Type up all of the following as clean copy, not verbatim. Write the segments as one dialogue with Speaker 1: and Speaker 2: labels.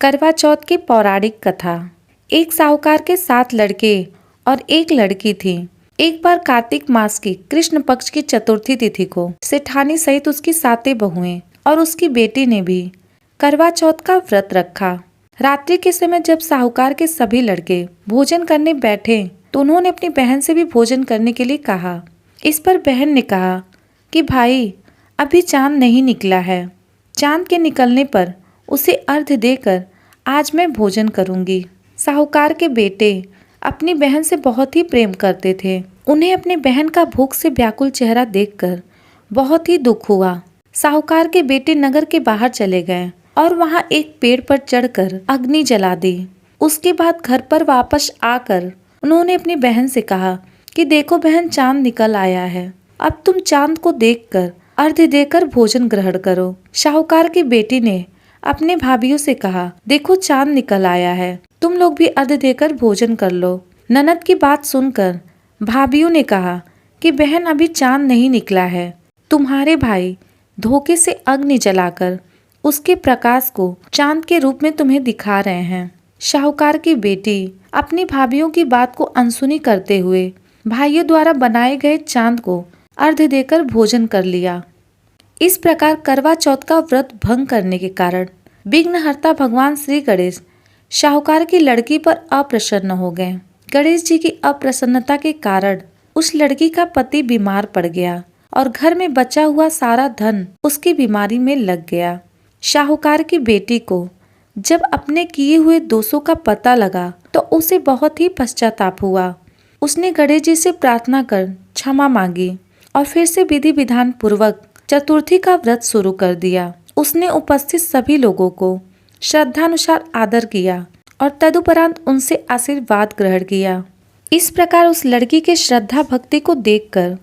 Speaker 1: करवा चौथ की पौराणिक कथा। एक साहूकार के 7 लड़के और एक लड़की थी। एक बार कार्तिक मास की कृष्ण पक्ष की चतुर्थी तिथि को सेठानी सहित उसकी 7 बहुएं और उसकी बेटी ने भी करवा चौथ का व्रत रखा। रात्रि के समय जब साहूकार के सभी लड़के भोजन करने बैठे तो उन्होंने अपनी बहन से भी भोजन करने के लिए कहा। इस पर बहन ने कहा कि भाई, अभी चांद नहीं निकला है। चांद के निकलने पर उसे अर्घ्य देकर आज मैं भोजन करूंगी। साहूकार के बेटे अपनी बहन से बहुत ही प्रेम करते थे। उन्हें अपनी बहन का भूख से व्याकुल चेहरा देखकर बहुत ही दुख हुआ। साहूकार के बेटे नगर के बाहर चले गए और वहां एक पेड़ पर चढ़कर अग्नि जला दी। उसके बाद घर पर वापस आकर उन्होंने अपनी बहन से कहा कि देखो बहन, चांद निकल आया है। अब तुम चांद को देखकर अर्घ्य देकर भोजन ग्रहण करो। साहूकार की बेटी ने अपने भाभीयों से कहा, देखो चांद निकल आया है, तुम लोग भी अर्घ्य देकर भोजन कर लो। ननद की बात सुनकर भाभीयों ने कहा कि बहन, अभी चांद नहीं निकला है। तुम्हारे भाई धोखे से अग्नि जलाकर उसके प्रकाश को चांद के रूप में तुम्हें दिखा रहे हैं। साहूकार की बेटी अपनी भाभीयों की बात को अनसुनी करते हुए भाइयों द्वारा बनाए गए चांद को अर्घ्य देकर भोजन कर लिया। इस प्रकार करवा चौथ का व्रत भंग करने के कारण विघ्नहर्ता भगवान श्री गणेश साहूकार की लड़की पर अप्रसन्न हो गए। गणेश जी की अप्रसन्नता के कारण उस लड़की का पति बीमार पड़ गया और घर में बचा हुआ सारा धन उसकी बीमारी में लग गया। साहूकार की बेटी को जब अपने किए हुए दोषों का पता लगा तो उसे बहुत ही पश्चाताप हुआ। उसने गणेश जी से प्रार्थना कर क्षमा मांगी और फिर से विधि विधान पूर्वक चतुर्थी का व्रत शुरू कर दिया। उसने उपस्थित सभी लोगों को श्रद्धानुसार आदर किया और तदुपरांत उनसे आशीर्वाद ग्रहण किया। इस प्रकार उस लड़की के श्रद्धा भक्ति को देखकर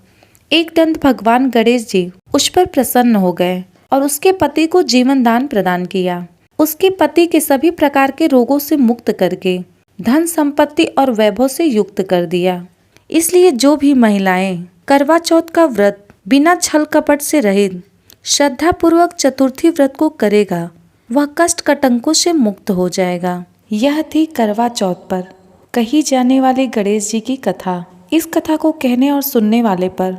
Speaker 1: एक दंत भगवान गणेश जी उस पर प्रसन्न हो गए और उसके पति को जीवन दान प्रदान किया। उसके पति के सभी प्रकार के रोगों से मुक्त करके धन संपत्ति और वैभव से युक्त कर दिया। इसलिए जो भी महिलाएं करवा चौथ का व्रत बिना छल कपट से रहित श्रद्धा पूर्वक चतुर्थी व्रत को करेगा, वह कष्ट कटंकों से मुक्त हो जाएगा। यह थी करवा चौथ पर कही जाने वाली गणेश जी की कथा। इस कथा को कहने और सुनने वाले पर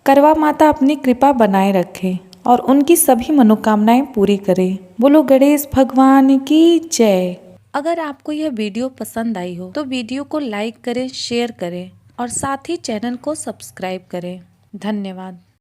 Speaker 1: करवा माता अपनी कृपा बनाए रखे और उनकी सभी मनोकामनाएं पूरी करे। बोलो गणेश भगवान की जय। अगर आपको यह वीडियो पसंद आई हो तो वीडियो को लाइक करें, शेयर करें और साथ ही चैनल को सब्सक्राइब करें। धन्यवाद।